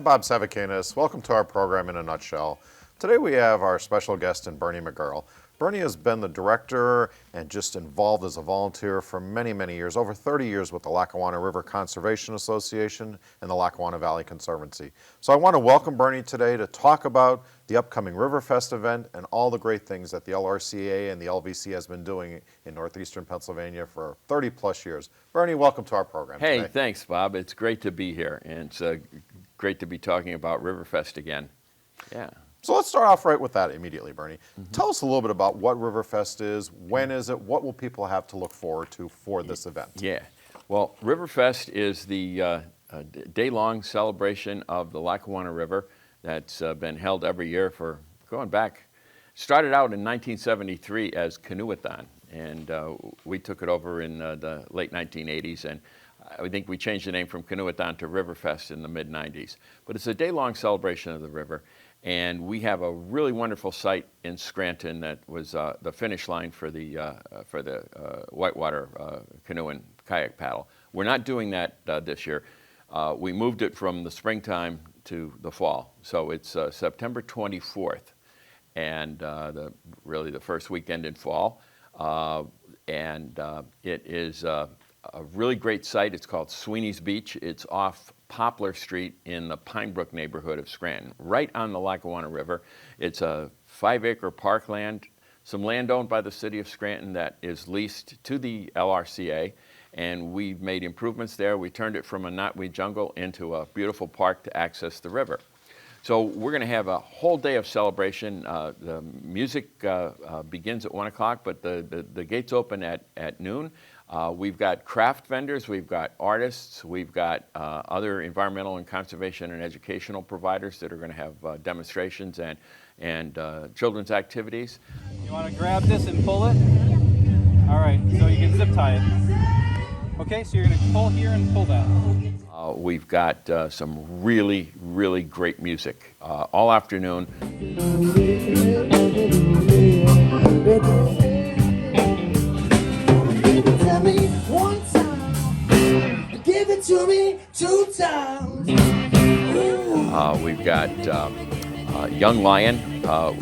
I'm Bob Savakinus. Welcome to our program in a nutshell. Today we have our special guest in Bernie McGurl. Bernie has been the director and just involved as a volunteer for many, many years, over 30 years with the Lackawanna River Conservation Association and the Lackawanna Valley Conservancy. So I want to welcome Bernie today to talk about the upcoming Riverfest event and all the great things that the LRCA and the LVC has been doing in northeastern Pennsylvania for 30 plus years. Bernie, welcome to our program today. Hey, thanks, Bob. It's great to be here, and it's great to be talking about Riverfest again. Yeah. So let's start off right with that immediately, Bernie. Tell us a little bit about what Riverfest is, when is it, what will people have to look forward to for this event? Yeah. Well, Riverfest is the day-long celebration of the Lackawanna River that's been held every year for going back. Started out in 1973 as Canoe-a-thon, and we took it over in the late 1980s, and I think we changed the name from Canoe-a-thon to Riverfest in the mid-90s. But it's a day-long celebration of the river. And we have a really wonderful site in Scranton that was the finish line for the whitewater canoe and kayak paddle. We're not doing that this year. We moved it from the springtime to the fall. So it's September 24th, and really the first weekend in fall. It is a really great site. It's called Sweeney's Beach. It's off Poplar Street in the Pine Brook neighborhood of Scranton, right on the Lackawanna River. It's a 5-acre parkland, some land owned by the city of Scranton that is leased to the LRCA, and we've made improvements there. We turned it from a knotweed jungle into a beautiful park to access the river. So we're going to have a whole day of celebration. The music begins at 1 o'clock, but the gates open at noon. We've got craft vendors, we've got artists, we've got other environmental and conservation and educational providers that are going to have demonstrations and children's activities. You want to grab this and pull it? All right, so you can zip tie it. Okay, so you're going to pull here and pull that. We've got some really, really great music all afternoon. Give it to me 2 times. We've got Young Lion,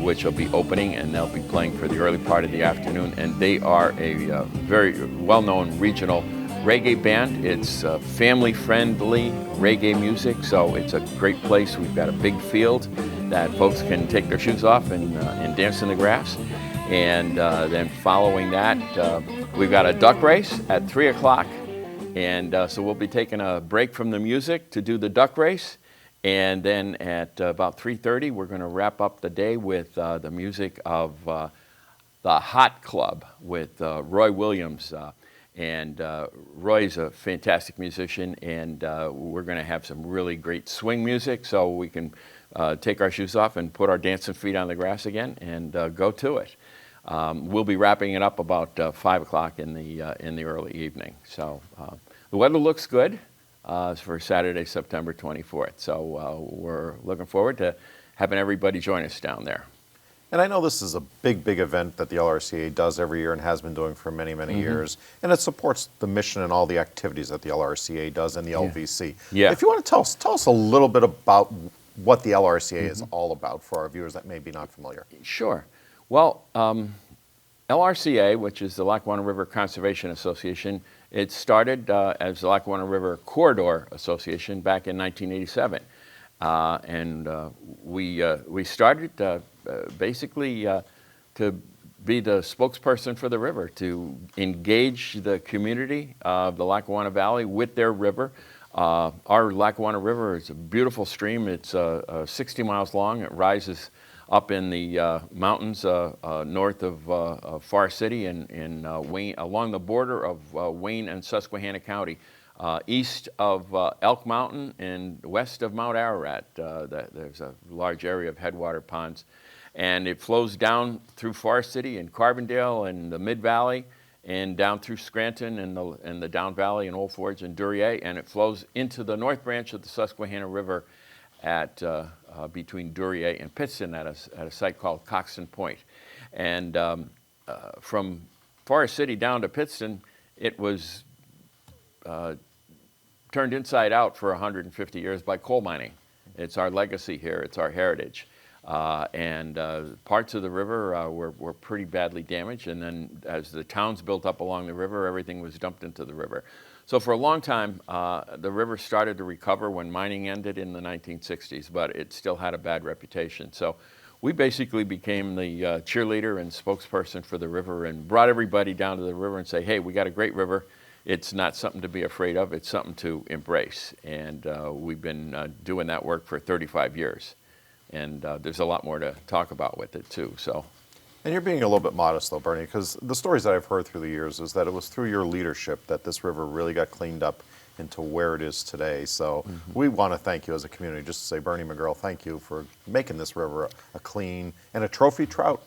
which will be opening, and they'll be playing for the early part of the afternoon. And they are a very well-known regional reggae band. It's family-friendly reggae music, so it's a great place. We've got a big field that folks can take their shoes off and dance in the grass. And then following that, we've got a duck race at 3 o'clock. And so we'll be taking a break from the music to do the duck race. And then at about 3:30, we're going to wrap up the day with the music of the Hot Club with Roy Williams. Roy's a fantastic musician, and we're going to have some really great swing music so we can take our shoes off and put our dancing feet on the grass again and go to it. We'll be wrapping it up about 5 o'clock in the early evening. So the weather looks good for Saturday, September 24th. So we're looking forward to having everybody join us down there. And I know this is a big, big event that the LRCA does every year and has been doing for many, many years. And it supports the mission and all the activities that the LRCA does and the LVC. Yeah. If you want to tell us a little bit about what the LRCA is all about for our viewers that may be not familiar. Sure. Well, LRCA, which is the Lackawanna River Conservation Association, it started as the Lackawanna River Corridor Association back in 1987. We started basically to be the spokesperson for the river, to engage the community of the Lackawanna Valley with their river. Our Lackawanna River is a beautiful stream. It's 60 miles long. It rises up in the mountains north of Forest City and Wayne, along the border of Wayne and Susquehanna County, east of Elk Mountain and west of Mount Ararat. There's a large area of headwater ponds. And it flows down through Forest City and Carbondale and the Mid-Valley and down through Scranton and the Down Valley and Old Forge and Duryea, and it flows into the North Branch of the Susquehanna River at between Duryea and Pittston at a site called Coxton Point. And from Forest City down to Pittston, it was turned inside out for 150 years by coal mining. It's our legacy here. It's our heritage. And parts of the river were pretty badly damaged. And then as the towns built up along the river, everything was dumped into the river. So for a long time, the river started to recover when mining ended in the 1960s, but it still had a bad reputation. So we basically became the cheerleader and spokesperson for the river and brought everybody down to the river and say, hey, we got a great river. It's not something to be afraid of. It's something to embrace. And we've been doing that work for 35 years. And there's a lot more to talk about with it, too. So. And you're being a little bit modest, though, Bernie, because the stories that I've heard through the years is that it was through your leadership that this river really got cleaned up into where it is today. So we want to thank you as a community, just to say, Bernie McGurl, thank you for making this river a clean and a trophy trout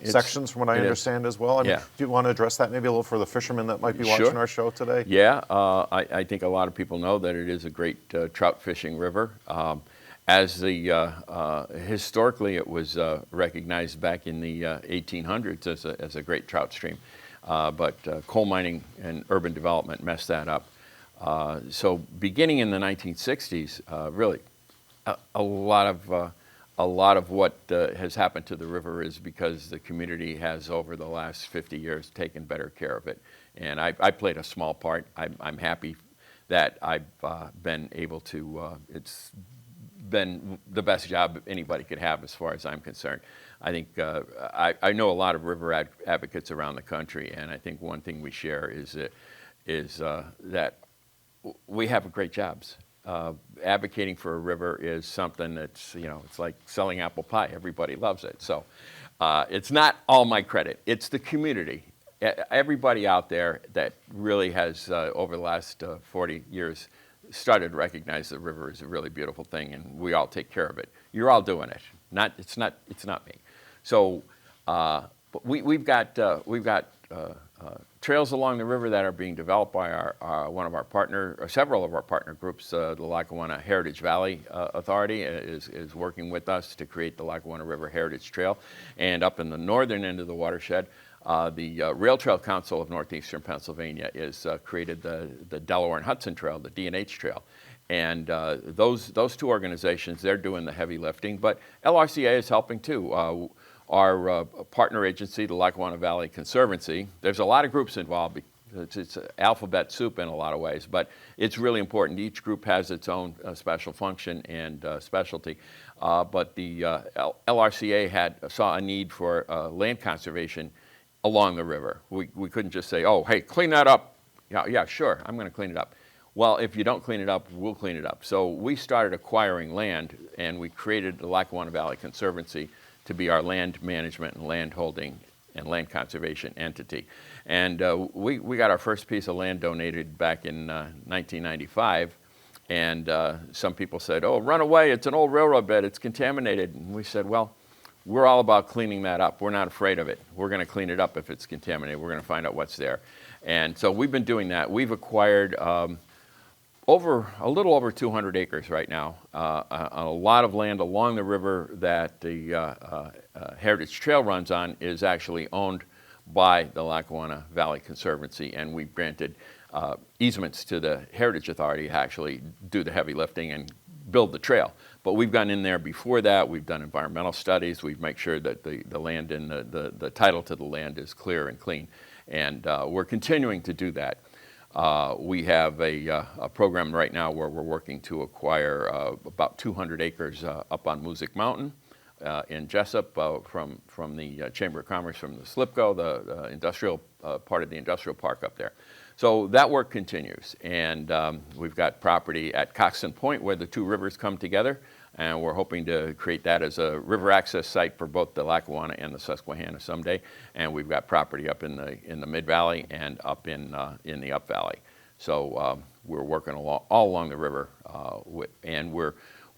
sections, from what I understand as well. I mean, do you want to address that maybe a little for the fishermen that might be watching our show today? Yeah, I think a lot of people know that it is a great trout fishing river. As historically, it was recognized back in the 1800s as a great trout stream, but coal mining and urban development messed that up. So beginning in the 1960s, really, a lot of what has happened to the river is because the community has, over the last 50 years, taken better care of it. And I played a small part. I'm happy that I've been able to, it's been the best job anybody could have as far as I'm concerned. I think I know a lot of river advocates around the country, and I think one thing we share is that we have great jobs. Advocating for a river is something that's, it's like selling apple pie. Everybody loves it. So it's not all my credit. It's the community. Everybody out there that really has, over the last 40 years, started to recognize the river is a really beautiful thing, and we all take care of it. You're all doing it. It's not me. So but we've got trails along the river that are being developed by several of our partner groups. The Lackawanna Heritage Valley Authority is working with us to create the Lackawanna River Heritage Trail. And up in the northern end of the watershed, the Rail Trail Council of Northeastern Pennsylvania is created the Delaware and Hudson Trail, the D&H Trail. And those two organizations, they're doing the heavy lifting, but LRCA is helping too. Our partner agency, the Lackawanna Valley Conservancy, there's a lot of groups involved. It's alphabet soup in a lot of ways, but it's really important. Each group has its own special function and specialty. But the LRCA saw a need for land conservation along the river. We couldn't just say, oh, hey, clean that up. Yeah, sure, I'm going to clean it up. Well, if you don't clean it up, we'll clean it up. So we started acquiring land, and we created the Lackawanna Valley Conservancy to be our land management and land holding and land conservation entity. And we got our first piece of land donated back in 1995. And some people said, oh, run away, it's an old railroad bed, it's contaminated. And we said, well, we're all about cleaning that up. We're not afraid of it. We're going to clean it up if it's contaminated. We're going to find out what's there. And so we've been doing that. We've acquired a little over 200 acres right now, a lot of land along the river that the Heritage Trail runs on is actually owned by the Lackawanna Valley Conservancy, and we've granted easements to the Heritage Authority to actually do the heavy lifting and build the trail. But we've gone in there before that. We've done environmental studies. We've made sure that the land and the title to the land is clear and clean, and we're continuing to do that. We have a program right now where we're working to acquire about 200 acres up on Music Mountain in Jessup from the Chamber of Commerce, from the SLIPCO, the industrial part of the industrial park up there. So that work continues, and we've got property at Coxon Point where the two rivers come together, and we're hoping to create that as a river access site for both the Lackawanna and the Susquehanna someday. And we've got property up in the Mid Valley and up in the Up Valley. So we're working all along the river, and we're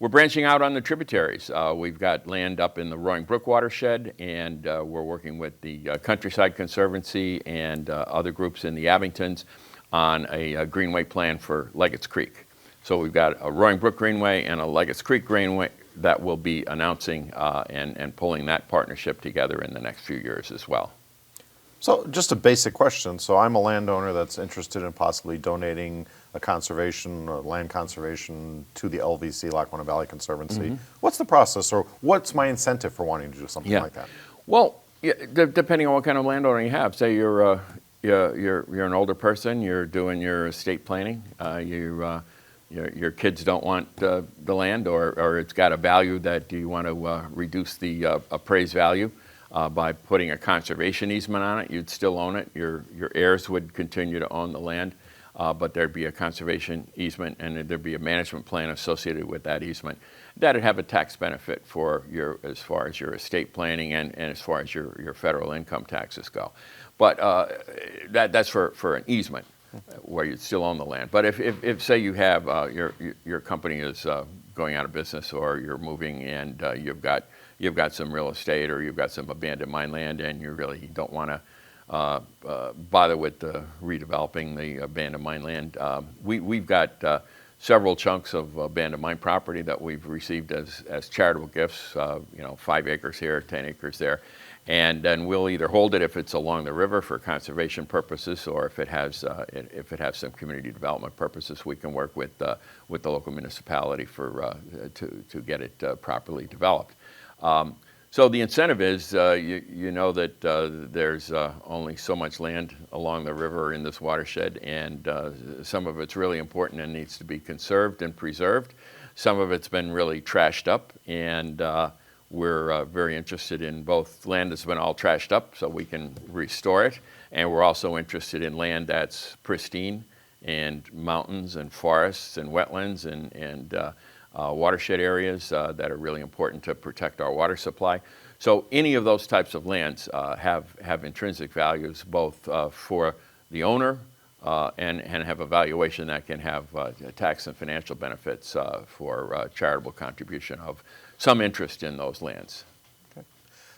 branching out on the tributaries. We've got land up in the Roaring Brook watershed, and we're working with the Countryside Conservancy and other groups in the Abingtons on a greenway plan for Leggett's Creek. So we've got a Roaring Brook Greenway and a Leggett's Creek Greenway that we'll be announcing and pulling that partnership together in the next few years as well. So just a basic question. So I'm a landowner that's interested in possibly donating a conservation, land conservation to the LVC, Lackawanna Valley Conservancy. What's the process, or what's my incentive for wanting to do something like that? Well, yeah, depending on what kind of landowner you have. Say you're an older person, you're doing your estate planning, your kids don't want the land, or it's got a value that you want to reduce the appraised value by putting a conservation easement on it. You'd still own it. Your heirs would continue to own the land, but there'd be a conservation easement and there'd be a management plan associated with that easement. That'd have a tax benefit for as far as your estate planning and as far as your federal income taxes go. But that's for an easement where you'd still own the land. But if say you have your company is going out of business, or you're moving and you've got some real estate, or you've got some abandoned mine land, and you really don't want to bother with redeveloping the abandoned mine land, we've got several chunks of abandoned mine property that we've received as charitable gifts, 5 acres here, 10 acres there. And then we'll either hold it if it's along the river for conservation purposes, or if it has some community development purposes, we can work with the local municipality to get it properly developed. So the incentive is, you know that there's only so much land along the river in this watershed, and some of it's really important and needs to be conserved and preserved. Some of it's been really trashed up, and we're very interested in both land that's been all trashed up so we can restore it, and we're also interested in land that's pristine, and mountains and forests and wetlands and watershed areas that are really important to protect our water supply. So any of those types of lands have intrinsic values, both for the owner and have a valuation that can have tax and financial benefits for charitable contribution of some interest in those lands. Okay.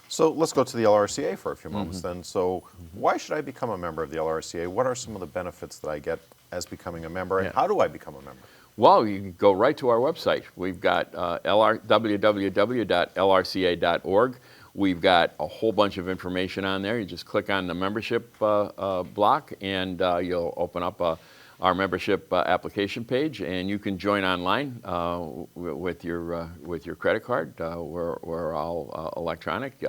So let's go to the LRCA for a few moments then. So why should I become a member of the LRCA? What are some of the benefits that I get as becoming a member, and how do I become a member? Well, you can go right to our website. We've got www.lrca.org. We've got a whole bunch of information on there. You just click on the membership block, and you'll open up our membership application page, and you can join online with your credit card. We're all electronic.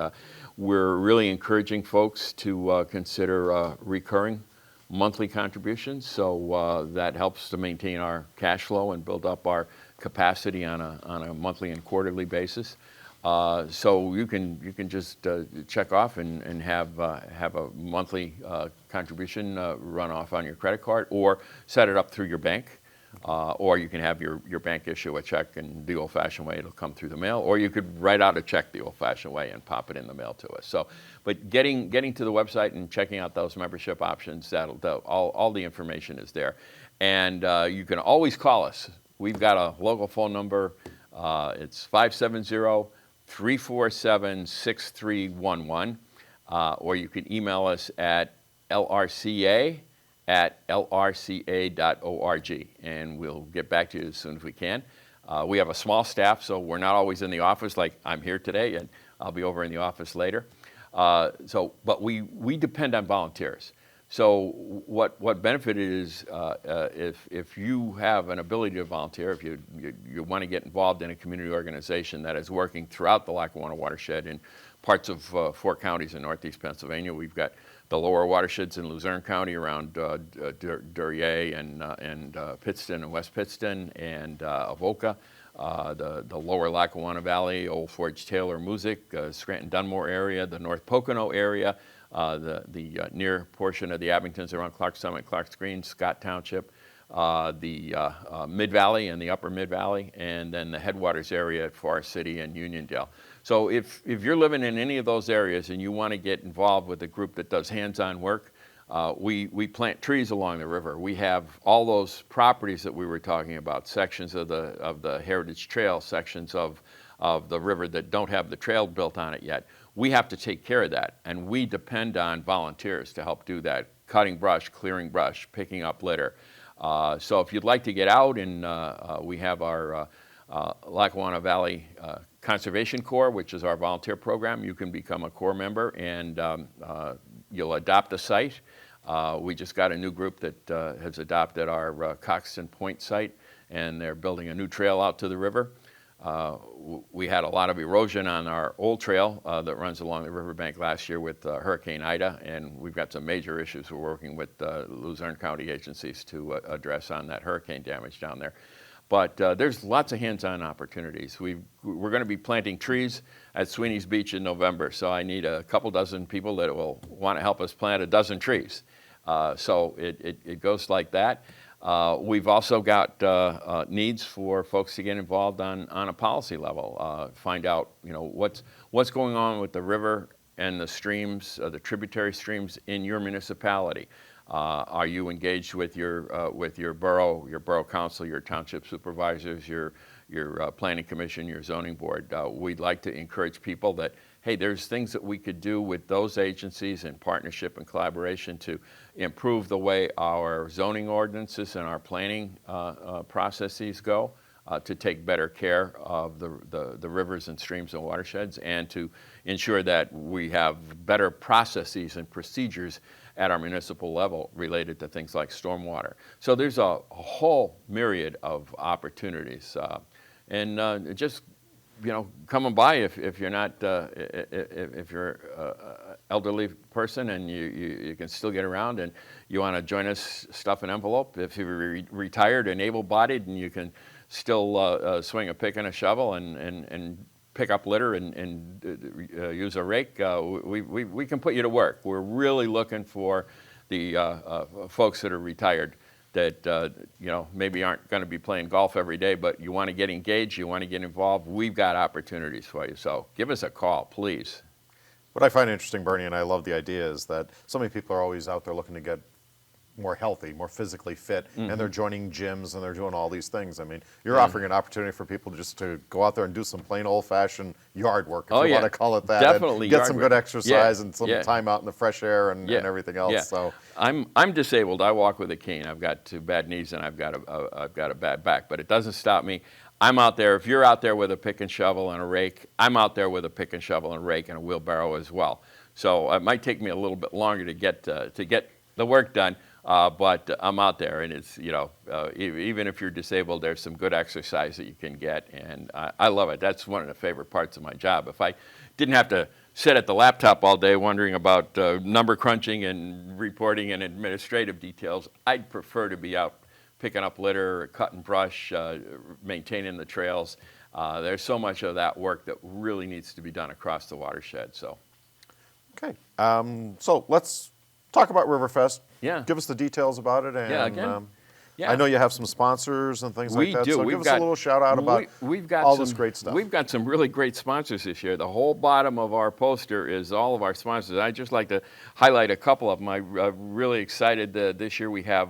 We're really encouraging folks to consider recurring monthly contributions, so that helps to maintain our cash flow and build up our capacity on a monthly and quarterly basis. So you can just check off and have a monthly contribution run off on your credit card, or set it up through your bank, or you can have your bank issue a check, and the old-fashioned way it'll come through the mail, or you could write out a check the old-fashioned way and pop it in the mail to us. So, but getting to the website and checking out those membership options, all the information is there, and you can always call us. We've got a local phone number. It's 570-347-6311, or you can email us at lrca@lrca.org, and we'll get back to you as soon as we can. We have a small staff, so we're not always in the office like I'm here today, and I'll be over in the office later. But we depend on volunteers. So what benefit it is if you have an ability to volunteer, if you want to get involved in a community organization that is working throughout the Lackawanna watershed in parts of 4 counties in northeast Pennsylvania. We've got the lower watersheds in Luzerne County around Duryea and Pittston and West Pittston and Avoca. The lower Lackawanna Valley, Old Forge, Taylor, Music, Scranton, Dunmore area, the North Pocono area, the near portion of the Abingtons around Clark Summit, Clark's Green, Scott Township, the Mid-Valley and the Upper Mid-Valley, and then the headwaters area at Forest City and Uniondale. So if you're living in any of those areas and you want to get involved with a group that does hands-on work, we plant trees along the river. We have all those properties that we were talking about, sections of the Heritage Trail, sections of the river that don't have the trail built on it yet. We have to take care of that, and we depend on volunteers to help do that, cutting brush, clearing brush, picking up litter. So if you'd like to get out, and we have our Lackawanna Valley Conservation Corps, which is our volunteer program. You can become a Corps member, and you'll adopt a site. We just got a new group that has adopted our Coxton Point site, and they're building a new trail out to the river. We had a lot of erosion on our old trail that runs along the riverbank last year with Hurricane Ida, and we've got some major issues we're working with Luzerne County agencies to address on that hurricane damage down there. But there's lots of hands-on opportunities. We're going to be planting trees at Sweeney's Beach in November, so I need a couple dozen people that will want to help us plant a dozen trees. So it goes like that. We've also got needs for folks to get involved on a policy level, find out what's going on with the river and the streams, the tributary streams in your municipality. Are you engaged with your borough council, your township supervisors, your planning commission, your zoning board? We'd like to encourage people that, hey, there's things that we could do with those agencies in partnership and collaboration to improve the way our zoning ordinances and our planning processes go, to take better care of the rivers and streams and watersheds, and to ensure that we have better processes and procedures at our municipal level related to things like stormwater. So there's a whole myriad of opportunities. And just coming by if you're not if you're an elderly person and you can still get around and you want to join us, stuff an envelope. If you're retired and able-bodied and you can still swing a pick and a shovel and pick up litter and use a rake, we can put you to work. We're really looking for the folks that are retired that maybe aren't going to be playing golf every day, but you want to get engaged, you want to get involved. We've got opportunities for you, so give us a call, please. What I find interesting, Bernie, and I love the idea, is that so many people are always out there looking to get more healthy, more physically fit, and they're joining gyms and they're doing all these things. I mean, you're offering an opportunity for people just to go out there and do some plain old-fashioned yard work, if you want to call it that. Definitely, and get some good exercise and some Yeah. time out in the fresh air and everything else. Yeah. So I'm disabled. I walk with a cane. I've got 2 bad knees and I've got a bad back, but it doesn't stop me. I'm out there. If you're out there with a pick and shovel and a rake, I'm out there with a pick and shovel and a rake and a wheelbarrow as well. So it might take me a little bit longer to get the work done. But I'm out there, and it's, even if you're disabled, there's some good exercise that you can get, and I love it. That's one of the favorite parts of my job. If I didn't have to sit at the laptop all day wondering about number crunching and reporting and administrative details, I'd prefer to be out picking up litter, cutting brush, maintaining the trails. There's so much of that work that really needs to be done across the watershed. So, okay, so let's talk about Riverfest. Yeah. Give us the details about it. And, I know you have some sponsors and things like that. We do. So give us a little shout out about this great stuff. We've got some really great sponsors this year. The whole bottom of our poster is all of our sponsors. I'd just like to highlight a couple of them. I'm really excited that this year we have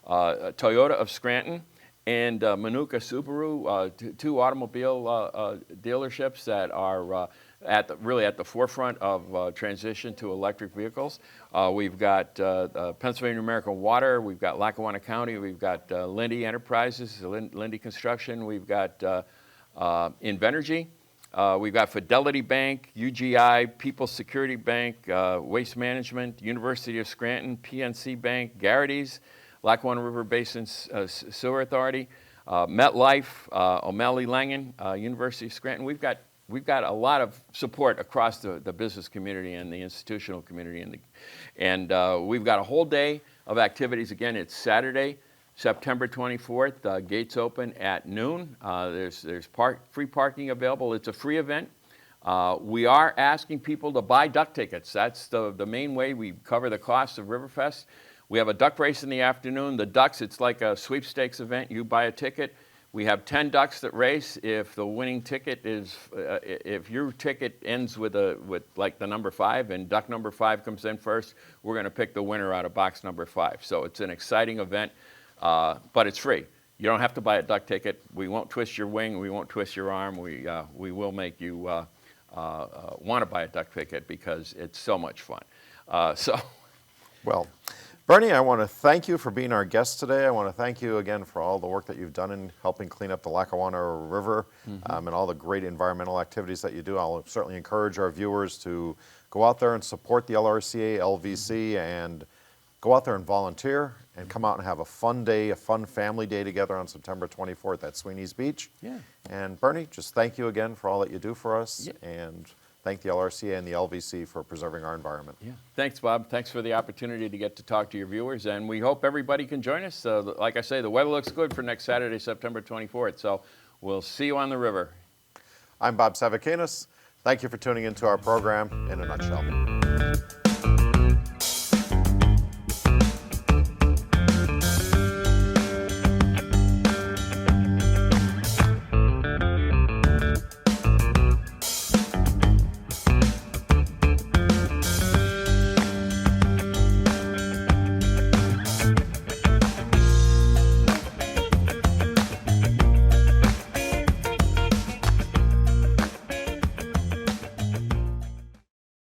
Toyota of Scranton and Manuka Subaru, 2 automobile dealerships that are at the forefront of transition to electric vehicles. We've got Pennsylvania American Water, we've got Lackawanna County, we've got Lindy Enterprises, Lindy Construction, we've got Invenergy, we've got Fidelity Bank, UGI, People's Security Bank, Waste Management, University of Scranton, PNC Bank, Garrity's, Lackawanna River Basin Sewer Authority, MetLife, O'Malley Langen, University of Scranton. We've got a lot of support across the business community and the institutional community, and we've got a whole day of activities. Again, it's Saturday, September 24th. Gates open at noon. There's free parking available. It's a free event. We are asking people to buy duck tickets. That's the main way we cover the cost of Riverfest. We have a duck race in the afternoon. The ducks, it's like a sweepstakes event. You buy a ticket. We have 10 ducks that race. If the winning ticket is, if your ticket ends with like the number 5 and duck number 5 comes in first, we're going to pick the winner out of box number 5. So it's an exciting event, but it's free. You don't have to buy a duck ticket. We won't twist your wing. We won't twist your arm. We will make you want to buy a duck ticket because it's so much fun. Well, Bernie, I want to thank you for being our guest today. I want to thank you again for all the work that you've done in helping clean up the Lackawanna River and all the great environmental activities that you do. I'll certainly encourage our viewers to go out there and support the LRCA, LVC, and Go out there and volunteer and come out and have a fun day, a fun family day together on September 24th at Sweeney's Beach. Yeah. And Bernie, just thank you again for all that you do for us. Yeah. And thank the LRCA and the LVC for preserving our environment. Yeah. Thanks, Bob. Thanks for the opportunity to get to talk to your viewers, and we hope everybody can join us. Like I say, the weather looks good for next Saturday, September 24th, so we'll see you on the river. I'm Bob Savakinus. Thank you for tuning into our program in a nutshell.